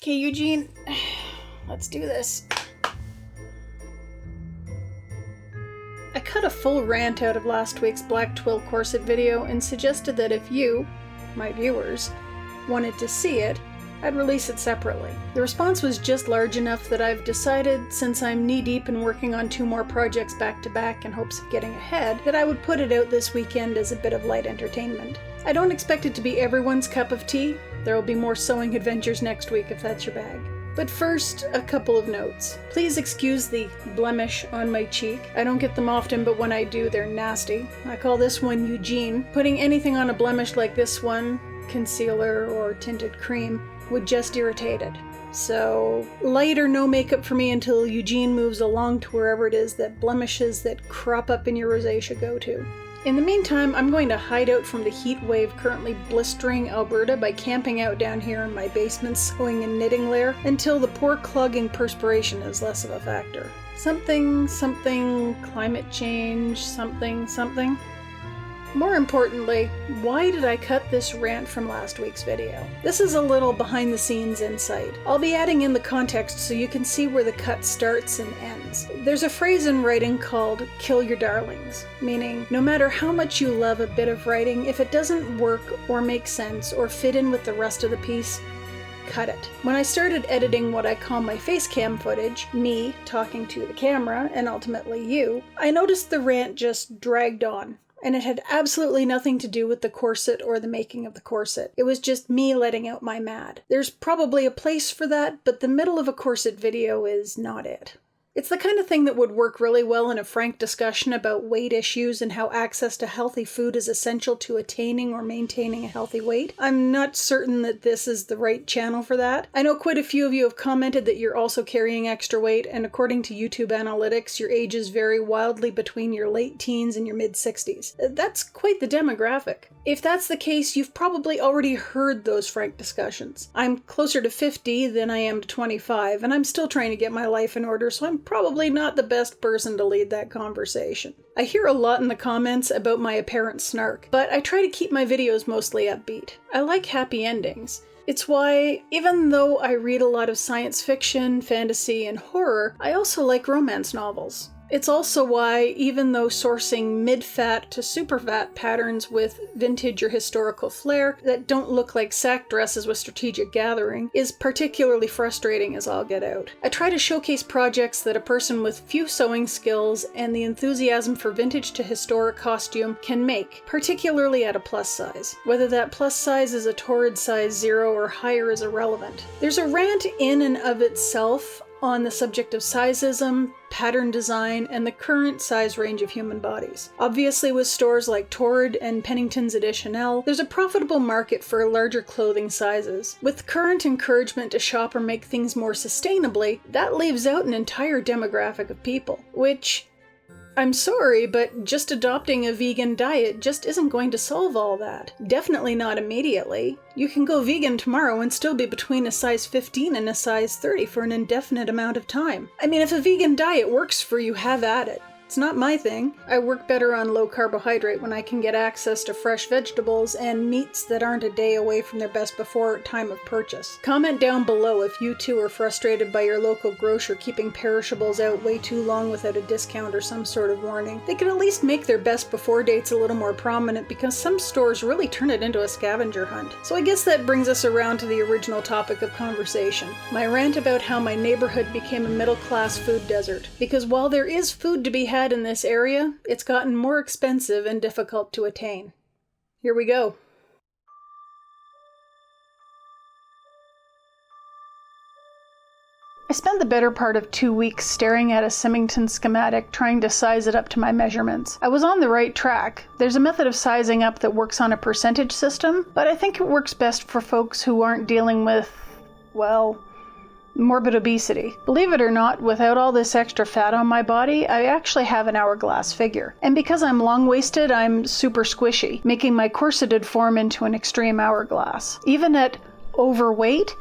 Okay, Eugene, let's do this. I cut a full rant out of last week's black twill corset video and suggested that if you, my viewers, wanted to see it, I'd release it separately. The response was just large enough that I've decided, since I'm knee-deep in working on 2 more projects back-to-back in hopes of getting ahead, that I would put it out this weekend as a bit of light entertainment. I don't expect it to be everyone's cup of tea. There will be more sewing adventures next week if that's your bag. But first, a couple of notes. Please excuse the blemish on my cheek. I don't get them often, but when I do, they're nasty. I call this one Eugene. Putting anything on a blemish like this one, concealer or tinted cream, would just irritate it. So, light or no makeup for me until Eugene moves along to wherever it is that blemishes that crop up in your rosacea go to. In the meantime, I'm going to hide out from the heat wave currently blistering Alberta by camping out down here in my basement sewing and knitting lair until the poor clogging perspiration is less of a factor. Something, climate change, something. More importantly, why did I cut this rant from last week's video? This is a little behind the scenes insight. I'll be adding in the context so you can see where the cut starts and ends. There's a phrase in writing called kill your darlings, meaning no matter how much you love a bit of writing, if it doesn't work or make sense or fit in with the rest of the piece, cut it. When I started editing what I call my face cam footage, me talking to the camera and ultimately you, I noticed the rant just dragged on. And it had absolutely nothing to do with the corset or the making of the corset. It was just me letting out my mad. There's probably a place for that, but the middle of a corset video is not it. It's the kind of thing that would work really well in a frank discussion about weight issues and how access to healthy food is essential to attaining or maintaining a healthy weight. I'm not certain that this is the right channel for that. I know quite a few of you have commented that you're also carrying extra weight, and according to YouTube analytics, your ages vary wildly between your late teens and your mid-60s. That's quite the demographic. If that's the case, you've probably already heard those frank discussions. I'm closer to 50 than I am to 25, and I'm still trying to get my life in order, so I'm probably not the best person to lead that conversation. I hear a lot in the comments about my apparent snark, but I try to keep my videos mostly upbeat. I like happy endings. It's why, even though I read a lot of science fiction, fantasy, and horror, I also like romance novels. It's also why, even though sourcing mid-fat to super-fat patterns with vintage or historical flair that don't look like sack dresses with strategic gathering is particularly frustrating as all get out, I try to showcase projects that a person with few sewing skills and the enthusiasm for vintage to historic costume can make, particularly at a plus size. Whether that plus size is a torrid size 0 or higher is irrelevant. There's a rant in and of itself on the subject of sizeism, pattern design, and the current size range of human bodies. Obviously, with stores like Torrid and Pennington's Additionelle, there's a profitable market for larger clothing sizes. With current encouragement to shop or make things more sustainably, that leaves out an entire demographic of people, which, I'm sorry, but just adopting a vegan diet just isn't going to solve all that. Definitely not immediately. You can go vegan tomorrow and still be between a size 15 and a size 30 for an indefinite amount of time. I mean, if a vegan diet works for you, have at it. It's not my thing. I work better on low carbohydrate when I can get access to fresh vegetables and meats that aren't a day away from their best before time of purchase. Comment down below if you too are frustrated by your local grocer keeping perishables out way too long without a discount or some sort of warning. They can at least make their best before dates a little more prominent because some stores really turn it into a scavenger hunt. So I guess that brings us around to the original topic of conversation. My rant about how my neighborhood became a middle-class food desert. Because while there is food to be had in this area, it's gotten more expensive and difficult to attain. Here we go. I spent the better part of 2 weeks staring at a Symington schematic trying to size it up to my measurements. I was on the right track. There's a method of sizing up that works on a percentage system, but I think it works best for folks who aren't dealing with, well, morbid obesity. Believe it or not, without all this extra fat on my body, I actually have an hourglass figure. And because I'm long-waisted, I'm super squishy, making my corseted form into an extreme hourglass. Even at overweight,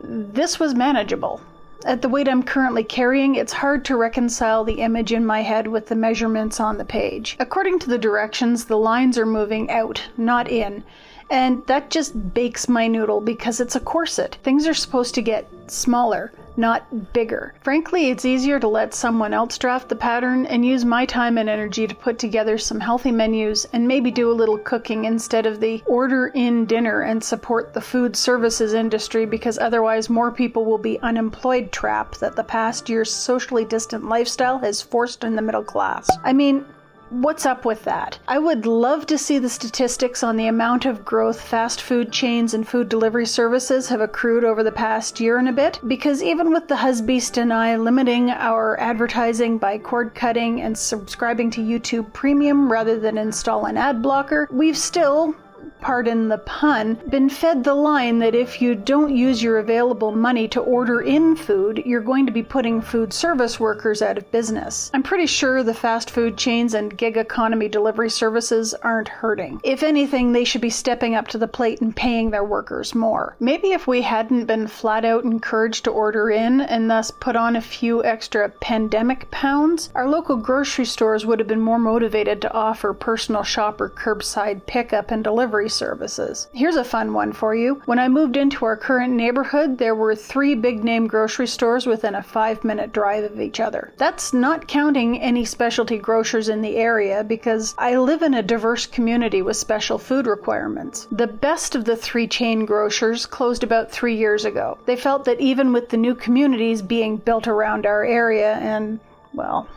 this was manageable. At the weight I'm currently carrying, it's hard to reconcile the image in my head with the measurements on the page. According to the directions, the lines are moving out, not in, And that just bakes my noodle because it's a corset. Things are supposed to get smaller, not bigger. Frankly, it's easier to let someone else draft the pattern and use my time and energy to put together some healthy menus and maybe do a little cooking instead of the order in dinner and support the food services industry, because otherwise more people will be unemployed trap that the past year's socially distant lifestyle has forced in the middle class. I mean, what's up with that? I would love to see the statistics on the amount of growth fast food chains and food delivery services have accrued over the past year and a bit, because even with the husbeast and I limiting our advertising by cord cutting and subscribing to YouTube Premium rather than install an ad blocker, we've still, pardon the pun, been fed the line that if you don't use your available money to order in food, you're going to be putting food service workers out of business. I'm pretty sure the fast food chains and gig economy delivery services aren't hurting. If anything, they should be stepping up to the plate and paying their workers more. Maybe if we hadn't been flat out encouraged to order in and thus put on a few extra pandemic pounds, our local grocery stores would have been more motivated to offer personal shopper curbside pickup and delivery services. Here's a fun one for you. When I moved into our current neighborhood, there were 3 big-name grocery stores within a 5-minute drive of each other. That's not counting any specialty grocers in the area, because I live in a diverse community with special food requirements. The best of the 3 chain grocers closed about 3 years ago. They felt that even with the new communities being built around our area, and, well,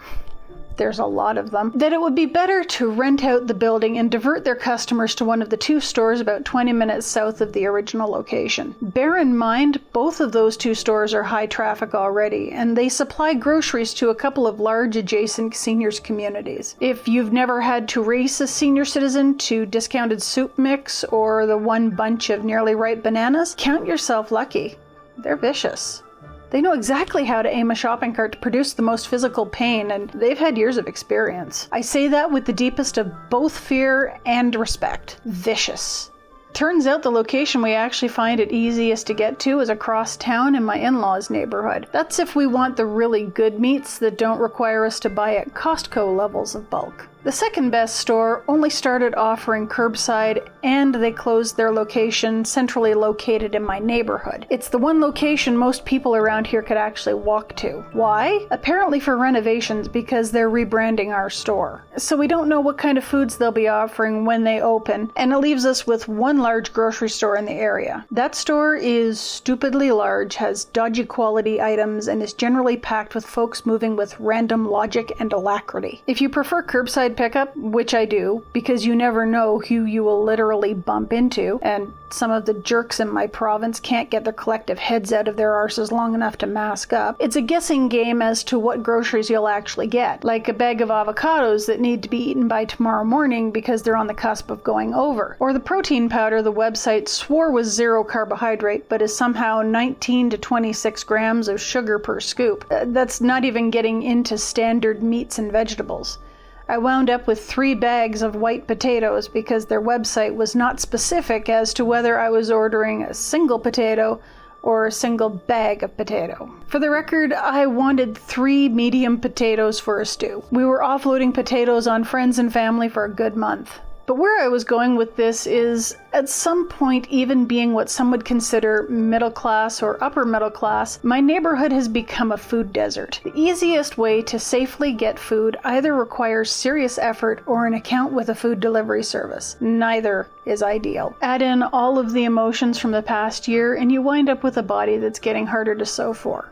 there's a lot of them, that it would be better to rent out the building and divert their customers to one of the 2 stores about 20 minutes south of the original location. Bear in mind, both of those 2 stores are high traffic already, and they supply groceries to a couple of large adjacent seniors communities. If you've never had to race a senior citizen to discounted soup mix or the one bunch of nearly ripe bananas, count yourself lucky. They're vicious. They know exactly how to aim a shopping cart to produce the most physical pain, and they've had years of experience. I say that with the deepest of both fear and respect. Vicious. Turns out the location we actually find it easiest to get to is across town in my in-laws' neighborhood. That's if we want the really good meats that don't require us to buy at Costco levels of bulk. The second best store only started offering curbside, and they closed their location centrally located in my neighborhood. It's the one location most people around here could actually walk to. Why? Apparently for renovations, because they're rebranding our store. So we don't know what kind of foods they'll be offering when they open, and it leaves us with one large grocery store in the area. That store is stupidly large, has dodgy quality items, and is generally packed with folks moving with random logic and alacrity. If you prefer curbside pickup, which I do, because you never know who you will literally bump into, and some of the jerks in my province can't get their collective heads out of their arses long enough to mask up, it's a guessing game as to what groceries you'll actually get, like a bag of avocados that need to be eaten by tomorrow morning because they're on the cusp of going over, or the protein powder the website swore was 0 carbohydrate but is somehow 19 to 26 grams of sugar per scoop. That's not even getting into standard meats and vegetables. I wound up with 3 bags of white potatoes because their website was not specific as to whether I was ordering a single potato or a single bag of potato. For the record, I wanted 3 medium potatoes for a stew. We were offloading potatoes on friends and family for a good month. But where I was going with this is, at some point, even being what some would consider middle class or upper middle class, my neighborhood has become a food desert. The easiest way to safely get food either requires serious effort or an account with a food delivery service. Neither is ideal. Add in all of the emotions from the past year, and you wind up with a body that's getting harder to sew for.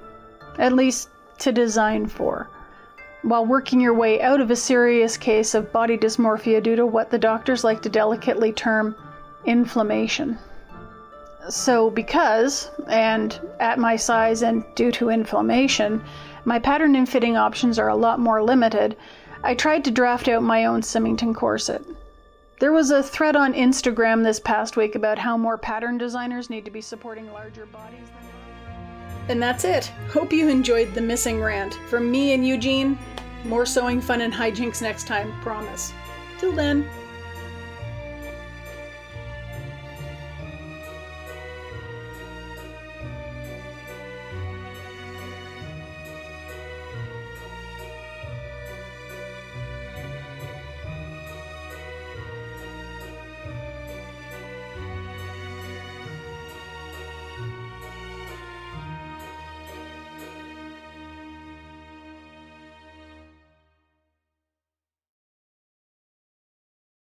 At least, to design for. While working your way out of a serious case of body dysmorphia due to what the doctors like to delicately term inflammation. So because, and at my size and due to inflammation, my pattern and fitting options are a lot more limited, I tried to draft out my own Symington corset. There was a thread on Instagram this past week about how more pattern designers need to be supporting larger bodies than mine. And that's it. Hope you enjoyed the missing rant. From me and Eugene, more sewing fun and hijinks next time, promise. Till then.